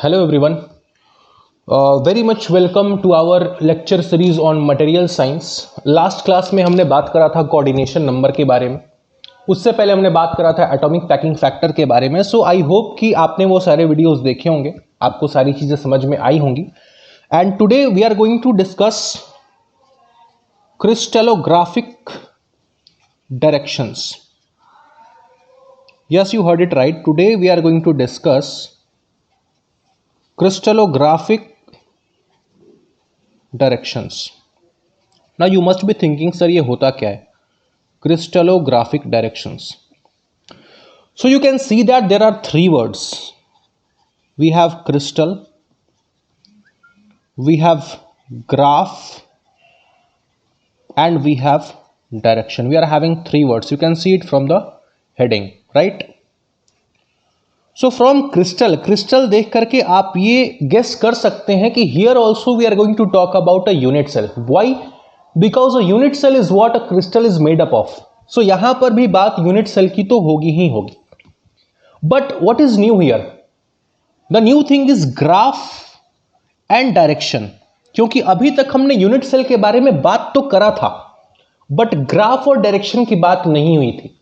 Hello everyone. Very much welcome to our lecture series on material science. Last class में हमने बात करा था कोऑर्डिनेशन नंबर के बारे में. उससे पहले हमने बात करा था एटॉमिक पैकिंग फैक्टर के बारे में. सो आई होप कि आपने वो सारे वीडियोस देखे होंगे, आपको सारी चीज़ें समझ में आई होंगी. And today we are going to discuss crystallographic directions. Yes, you heard it right. Today we are going to discuss crystallographic directions. Now you must be thinking, sir, ये होता क्या है? Crystallographic directions. So you can see that there are three words. We have crystal, we have graph, and we have direction. We are having three words. You can see it from the heading, right? So from crystal देख करके आप ये guess कर सकते हैं कि here also we are going to talk about a unit cell. Why? Because a unit cell is what a crystal is made up of. So यहां पर भी बात यूनिट सेल की तो होगी ही होगी. But what is new here? The new thing is graph and direction. क्योंकि अभी तक हमने यूनिट सेल के बारे में बात तो करा था, बट ग्राफ और डायरेक्शन की बात नहीं हुई थी.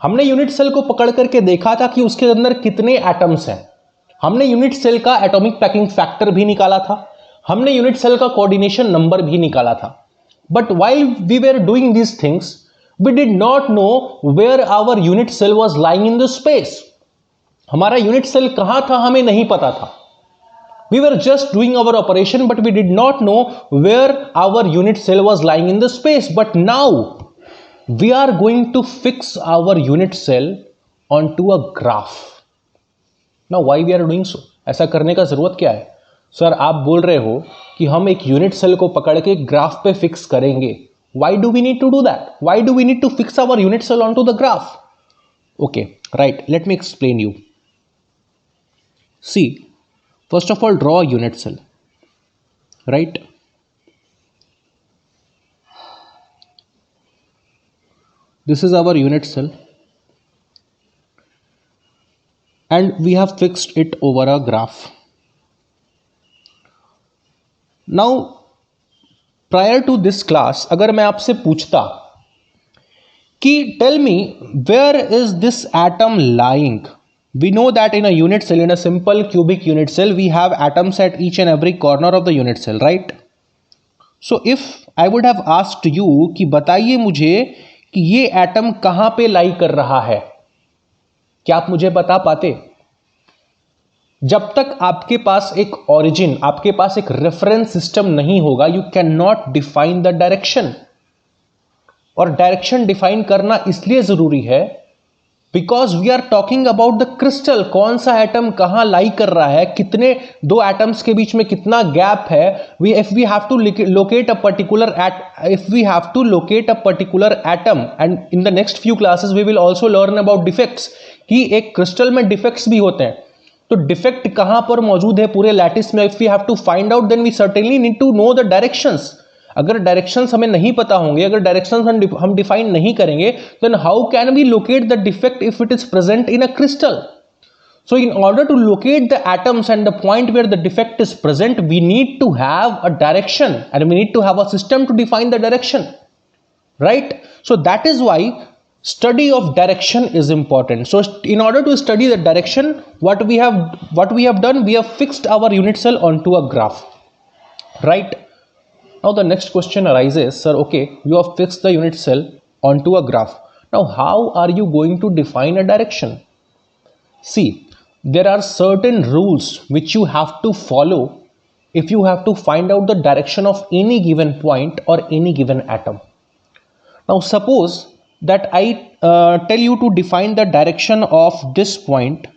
हमने यूनिट सेल को पकड़ करके देखा था कि उसके अंदर कितने एटम्स हैं. हमने यूनिट सेल का एटॉमिक पैकिंग फैक्टर भी निकाला था. हमने यूनिट सेल का कोऑर्डिनेशन नंबर भी निकाला था. But while we were doing these things we did not know where our unit cell was lying in the space. हमारा यूनिट सेल कहां था हमें नहीं पता था. We were just doing our operation but we did not know where our unit cell was lying in the space. But now we are going to fix our unit cell onto a graph. Now why we are doing so? ऐसा करने का जरूरत क्या है? Sir आप बोल रहे हो कि हम एक यूनिट सेल को पकड़ के ग्राफ पे फिक्स करेंगे. Why do we need to do that? Why do we need to fix our unit cell onto the graph? Okay, right. Let me explain you. See, first of all, draw a unit cell. Right? This is our unit cell and we have fixed it over a graph. Now prior to this class अगर मैं आपसे पूछता कि tell me where is this atom lying? We know that in a unit cell, in a simple cubic unit cell, we have atoms at each and every corner of the unit cell, right? So if I would have asked you कि बताइए मुझे कि ये atom कहां पे लाई कर रहा है, क्या आप मुझे बता पाते? जब तक आपके पास एक ओरिजिन, आपके पास एक रेफरेंस सिस्टम नहीं होगा, you can not define the direction. और डायरेक्शन डिफाइन करना इसलिए जरूरी है because we are talking about the crystal. कौन सा एटम कहां लाई कर रहा है, कितने दो एटम्स के बीच में कितना गैप है. if we have to locate a particular atom, and in the next few classes we will also learn about defects कि एक क्रिस्टल में डिफेक्ट्स भी होते हैं. तो डिफेक्ट कहां पर मौजूद है पूरे लैटिस में, if we have to find out then we certainly need to know the directions. अगर डायरेक्शंस हमें नहीं पता होंगे, अगर डायरेक्शंस हम डिफाइन नहीं करेंगे, then how can we locate the defect if it is present in a crystal? So in order to locate the atoms and the point where the defect is present, we need to have a direction and we need to have a system to define the direction, right? So that is why study of direction is important. So in order to study the direction, what we have done, we have fixed our unit cell onto a graph, right? Now the next question arises, sir, okay, you have fixed the unit cell onto a graph. Now how are you going to define a direction? See, there are certain rules which you have to follow if you have to find out the direction of any given point or any given atom. Now suppose that I tell you to define the direction of this point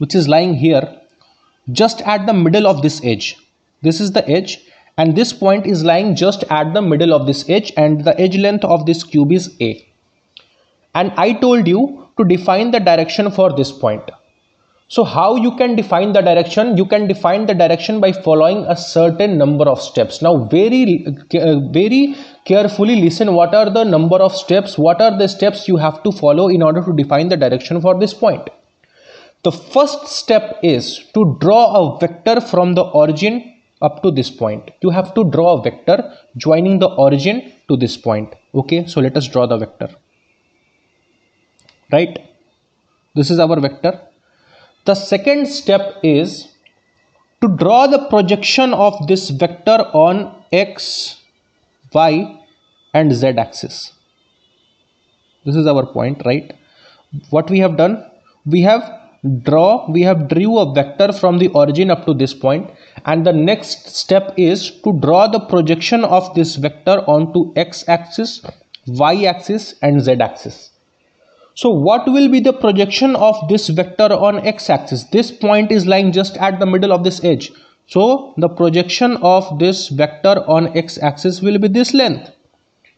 which is lying here just at the middle of this edge. This is the edge and this point is lying just at the middle of this edge and the edge length of this cube is A. And I told you to define the direction for this point. So how you can define the direction? You can define the direction by following a certain number of steps. Now very carefully listen, what are the number of steps, what are the steps you have to follow in order to define the direction for this point. The first step is to draw a vector from the origin up to this point. You have to draw a vector joining the origin to this point. Okay, so let us draw the vector. Right, this is our vector. The second step is to draw the projection of this vector on x, y and z axis. This is our point, right? What we have done, we have drew a vector from the origin up to this point, and the next step is to draw the projection of this vector onto x axis, y axis and z axis. So what will be the projection of this vector on x axis? This point is lying just at the middle of this edge, so the projection of this vector on x axis will be this length.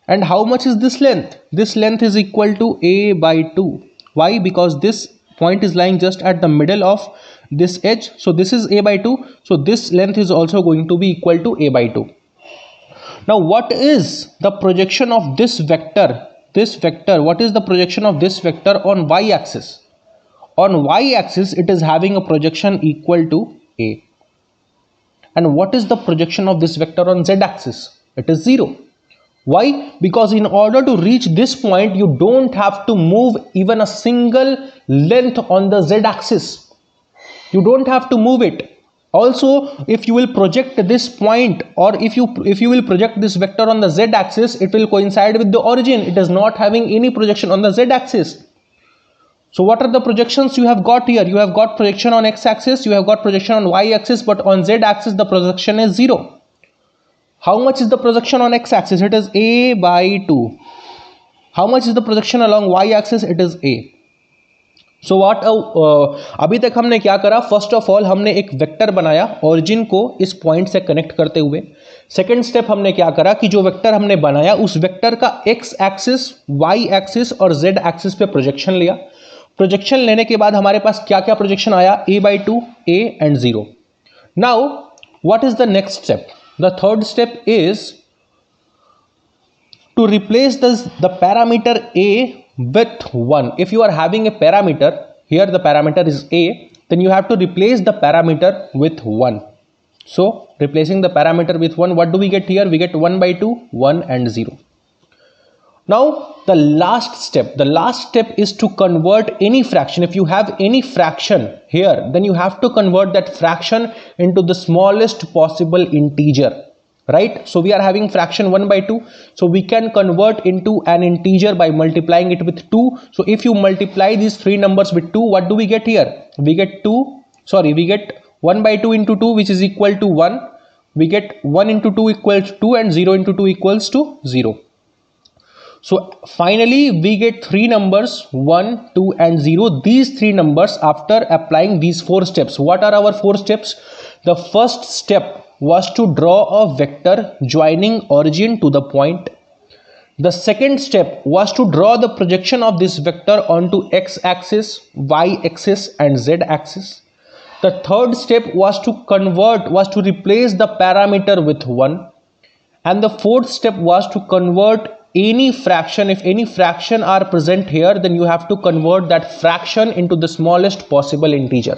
And how much is this length? This length is equal to a by 2. Why? Because this point is lying just at the middle of this edge, so this is a by 2, so this length is also going to be equal to a by 2. Now what is the projection of this vector? What is the projection of this vector on y axis? On y axis it is having a projection equal to a. And what is the projection of this vector on z axis? It is 0. Why? Because in order to reach this point, you don't have to move even a single length on the z axis. You don't have to move it. Also, if you will project this point, or if you will project this vector on the z axis, it will coincide with the origin. It is not having any projection on the z axis. So what are the projections you have got here? You have got projection on x axis, you have got projection on y axis, but on z axis the projection is 0. How much is the projection on x axis? It is a by 2. How much is the projection along y axis? It is a. So what अभी तक हमने क्या करा? First of all हमने एक vector बनाया origin को इस पॉइंट से कनेक्ट करते हुए. सेकेंड स्टेप हमने क्या करा कि जो वेक्टर हमने बनाया उस वेक्टर का एक्स एक्सिस, वाई एक्सिस और जेड एक्सिस पे प्रोजेक्शन लिया. प्रोजेक्शन लेने के बाद हमारे पास क्या क्या प्रोजेक्शन आया? a by 2, a and 0. Now what is the next step? The third step is to replace the parameter a with 1. If you are having a parameter, here the parameter is a, then you have to replace the parameter with 1. So replacing the parameter with 1, what do we get here? We get 1 by 2, 1 and 0. Now the last step is to convert any fraction. If you have any fraction here, then you have to convert that fraction into the smallest possible integer, right? So we are having fraction 1 by 2, so we can convert into an integer by multiplying it with 2. So if you multiply these three numbers with 2, what do we get here? We get 1 by 2 into 2, which is equal to 1. We get 1 into 2 equals 2 and 0 into 2 equals to 0. So finally we get three numbers 1, 2 and 0. These three numbers after applying these four steps. What are our four steps? The first step was to draw a vector joining origin to the point. The second step was to draw the projection of this vector onto x axis, y axis and z axis. The third step was to replace the parameter with 1. And the fourth step was to convert any fraction. If any fraction are present here, then you have to convert that fraction into the smallest possible integer.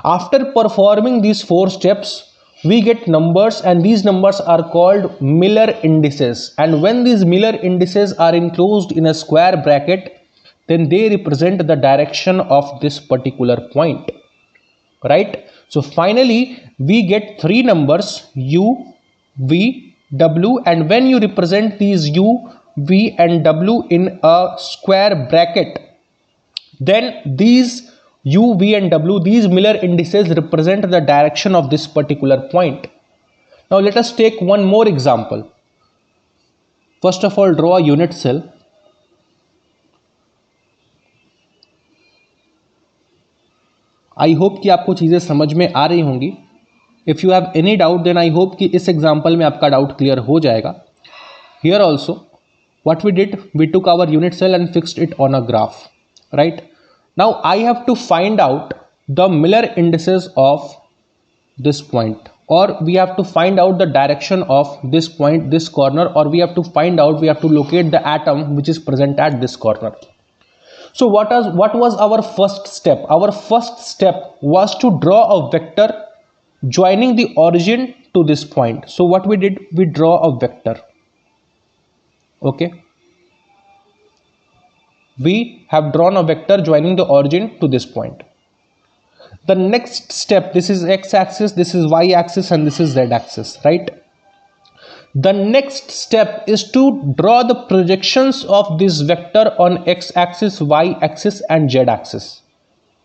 After performing these four steps, we get numbers, and these numbers are called Miller indices. And when these Miller indices are enclosed in a square bracket, then they represent the direction of this particular point, right? So finally we get three numbers u, v, w, and when you represent these u, v and w in a square bracket, then these u, v and w, these Miller indices represent the direction of this particular point. Now let us take one more example. First of all, draw a unit cell. I hope कि आपको चीज़ें समझ में आ रही होंगी. If you have any doubt, then I hope कि इस example में आपका डाउट क्लियर हो जाएगा. Here also, what we did, we took our unit cell and fixed it on a graph, right? Now I have to find out the Miller indices of this point, or we have to find out the direction of this point, this corner, or we have to locate the atom which is present at this corner. So what was our first step? Our first step was to draw a vector joining the origin to this point. So what we did, we draw a vector. Okay, we have drawn a vector joining the origin to this point. The next step, this is x-axis, this is y-axis, and this is z-axis, right? The next step is to draw the projections of this vector on x-axis, y-axis and z-axis.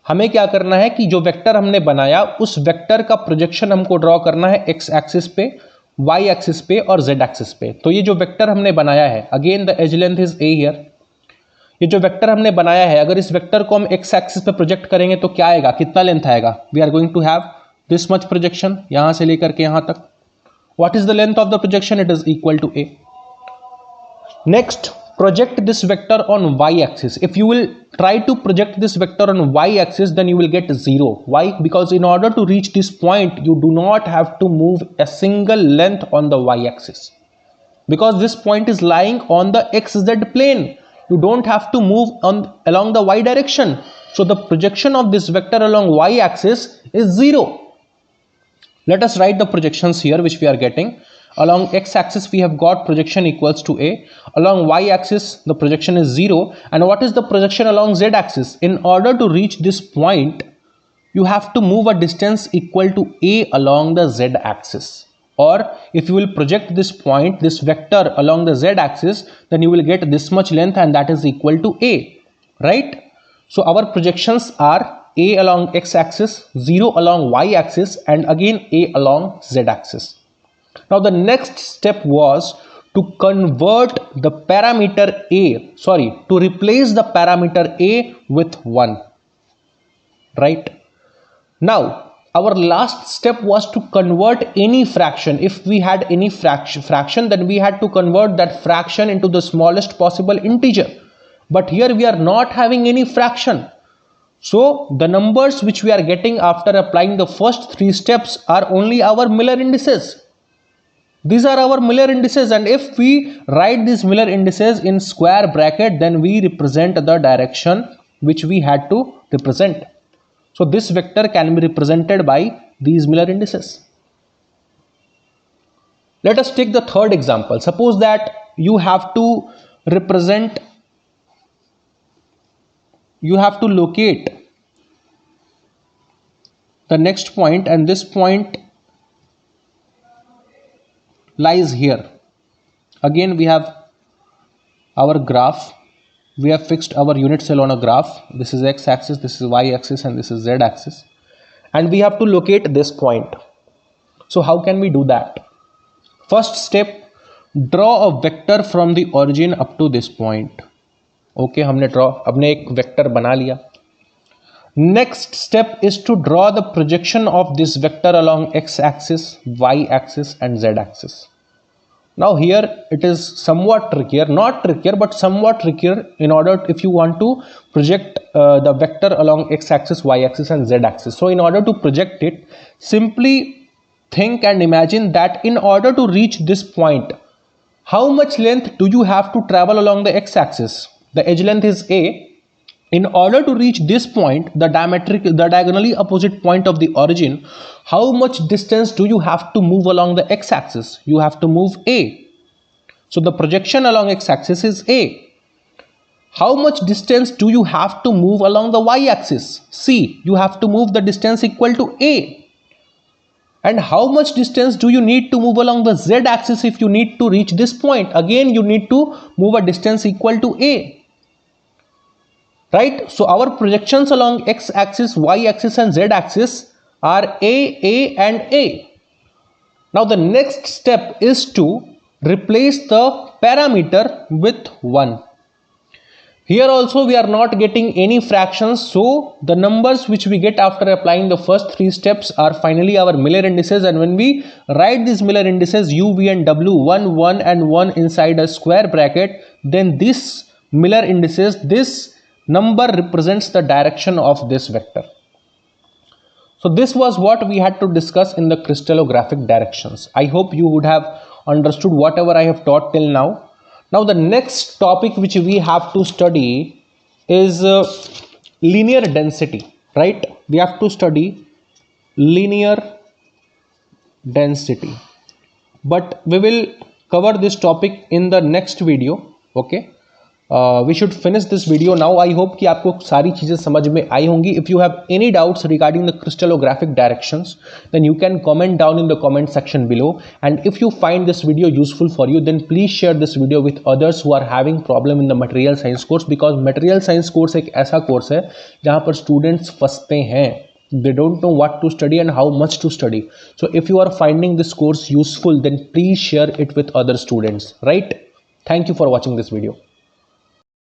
हमें क्या करना है कि जो vector हमने बनाया उस vector का प्रोजेक्शन हमको ड्रॉ करना है एक्स एक्सिस पे, वाई एक्सिस पे और जेड एक्सिस पे. तो ये जो वेक्टर हमने बनाया है, again the edge length is a here. ये जो वेक्टर हमने बनाया है, अगर इस वेक्टर को हम एक्स एक्सिस पे प्रोजेक्ट करेंगे तो क्या आएगा, कितना लेंथ आएगा? We are going to have this much projection, यहां से लेकर के यहां तक. What is the length of the projection? It is equal to a. Next, project this vector on y-axis. If you will try to project this vector on y-axis, then you will get 0. Why? Because in order to reach this point, you do not have to move a single length on the y-axis. Because this point is lying on the xz plane. You don't have to move along the y direction. So the projection of this vector along y-axis is 0. Let us write the projections here which we are getting. Along x-axis we have got projection equals to a. Along y-axis the projection is 0. And what is the projection along z-axis? In order to reach this point, you have to move a distance equal to a along the z-axis. Or if you will project this point, this vector along the z-axis, then you will get this much length and that is equal to a, right? So our projections are a along x-axis, 0 along y-axis and again a along z-axis. Now the next step was to convert the parameter to replace the parameter a with 1, right? Now our last step was to convert any fraction. If we had any fraction, then we had to convert that fraction into the smallest possible integer. But here we are not having any fraction. So the numbers which we are getting after applying the first 3 steps are only our Miller indices. These are our Miller indices, and if we write these Miller indices in square bracket, then we represent the direction which we had to represent. So this vector can be represented by these Miller indices. Let us take the third example. Suppose that you have to locate the next point, and this point lies here. Again we have our graph. We have fixed our unit cell on a graph. This is x-axis, this is y-axis and this is z-axis, and we have to locate this point. So how can we do that? First step, draw a vector from the origin up to this point. Okay, हमने एक vector बना लिया. Next step is to draw the projection of this vector along x-axis, y-axis and z-axis. Now here it is somewhat trickier, not trickier but somewhat trickier, in order if you want to project the vector along x-axis, y-axis and z-axis. So in order to project it, simply think and imagine that in order to reach this point, how much length do you have to travel along the x-axis? The edge length is a. In order to reach this point, the diagonally opposite point of the origin, how much distance do you have to move along the x-axis? You have to move a. So the projection along x-axis is a. How much distance do you have to move along the y-axis? C. You have to move the distance equal to a. And how much distance do you need to move along the z-axis if you need to reach this point? Again, you need to move a distance equal to a. Right? So our projections along x-axis, y-axis and z-axis are a and a. Now the next step is to replace the parameter with 1. Here also we are not getting any fractions, so the numbers which we get after applying the first 3 steps are finally our Miller indices, and when we write these Miller indices u, v and w, 1, 1 and 1 inside a square bracket, then this Miller indices, this number represents the direction of this vector. So this was what we had to discuss in the crystallographic directions. I hope you would have understood whatever I have taught till now. Now the next topic which we have to study is linear density, right? We have to study linear density, but we will cover this topic in the next video. Okay, we should finish this video now. I hope कि आपको सारी चीजें समझ में आई होंगी. If you have any doubts regarding the crystallographic directions, then you can comment down in the comment section below. And if you find this video useful for you, then please share this video with others who are having problem in the material science course, because material science course एक ऐसा course है जहाँ पर students फंसते हैं. They don't know what to study and how much to study. So if you are finding this course useful, then please share it with other students, right? Thank you for watching this video.